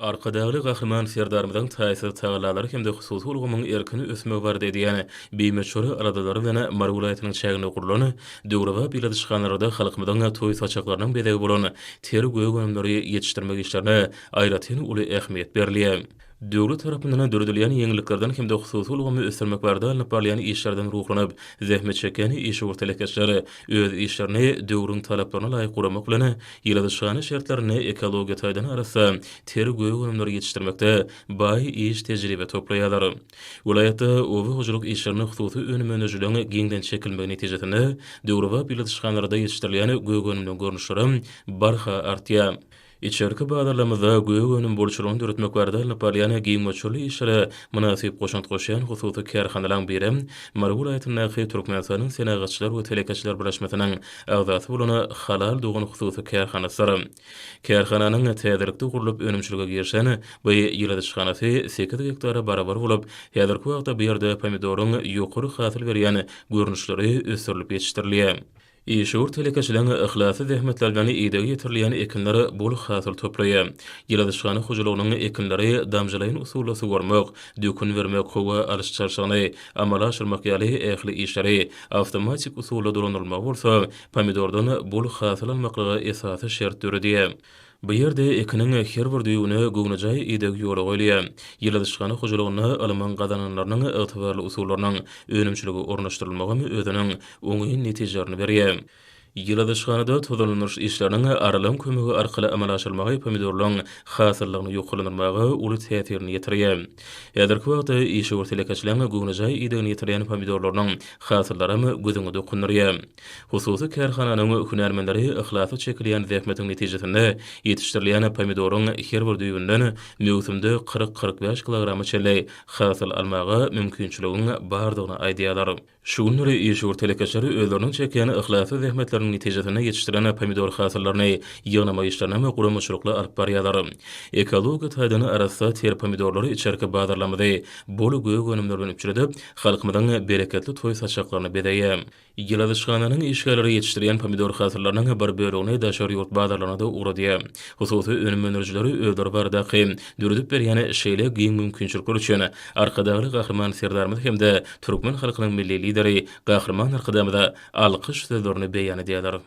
Arkadaşly gahryman serdarymyň taýsir tagalary hemde hususy ulgamyň erkini ösmek bar diýýäne beýmeçleri aradalary we Marwulaýatynyň çägine gurulany döwrega biladışganlarda halkymyň toý saçaklarynyň bedegi bolan teri göýgönümleri ýetişdirmek işlerine aýratyn uly ähmiýet berilýär. Döwlet tarapyndan döredilýän ýeňiliklerden hemde hususy ulgamy ösdirmek barada alınıp barýan işlerden ruhlanyp, zähmet çekeni iş ortalakeçleri öz işlerini döwrüň talaplaryna laýyk guramak bilen ýyladyşgany şertlerini ekologiýa taýdan arasa teri göýgönümleri ýetişdirmekde baý iş tejribe toplaýarlar. Vilayatda owy hojuluk işlerini hususy önümenejülen giňden çekilmegi netijesinde döwrega biladışganlarda ýetişdirilýän göýgönümden görnüşleri barha artýar. İçerki badarlamyzda göýgönüm bolşulygyny döretmek barada Napoleon giňmeçili işlere münasip goşant goşan hususy kärhanalaryň biri Marwulaýatynyň Türkmenistanyň Senagatçylar we Telekeçiler Birleşmesining agzasy bolan halal dogun hususy kärhanasy. Kärhananyň täzelikde gurulup önümçiligi girişen bu ýyladyşganasy 8 hektara barabar bolup, häzirki wagtda bu ýerde pomidoryň ýokary hasyl berýän görnüşleri ösürilip ýetişdirilýär. İşur telekeçilen ihlasy zähmetler bilen ýetigi ýetirilýän ekinleri bol hasyl toplaýar. Ýyladyşgany hojulugynyň ekinleri damjylaýyn usuly sugurmak, dökün bermek howa alışçarşygyny amala aşyrmak ýaly ähli işleri awtomatik usuly dolanylmak bolsa, pomidordan bol hasyl almaklygy esasy şert döredýär. Bu ýerde ekiniň her bir düýüne göwnejäi ýedegi ýola goýulýar. Ýyladyşgany hojulugyny alman gazananlarynyň ygtybarly usullarynyň önümçiligi ornaşdyrylmagy özüniň oňy netijelerini berýär. Ýyladyşganyda tozalanyş işleriniň aralan kömegi arkaly amala aşyrmagy pomidorlaryň hasyllygyny ýoklanmagy uly täsirini ýetirýär. Häzirki wagtda işe ortalakeçilen göwnejäi ýedegini ýetirýän pomidorlaryň hasyllary gözüňe dokunurýar. Hususy kärhananyň hünärmenleri ihlasy çekilýän zähmetiň netijesinde ýetişdirilýän pomidoryň her bir düýünden mewsümde 40-45 kilogramy çelek hasyl almagy mümkinçiliginiň bardygyny aýdýarlar. Şuňury işe ortalakeçleri özleriniň çekýän ihlasy zähmetleriň netijesinde ýetişdiren pomidor hasyllaryny ýygnama işlerine we guramaçylykla alyp barýarlar. Ekologiýa taýdany arasy ter pomidorlary içerki badarlamada bol göýgönümler bilen üçredip, halkymyň bereketli toý saçaklaryny bedäýär. Ýyladyşganynyň işgärleri ýetişdirýän pomidor hasyllarynyň bir bölegini daşary ýurt badarlaryna da uğradýar. Hususy önümenejleri özleri baradaky döredip berýän şeýle giň mümkinçilikler üçin arkadaşly gahryman serdarymyz hemde türkmen halkynyň milli lideri gahryman arkadamyza alkyş sözlerini beýan edýärler.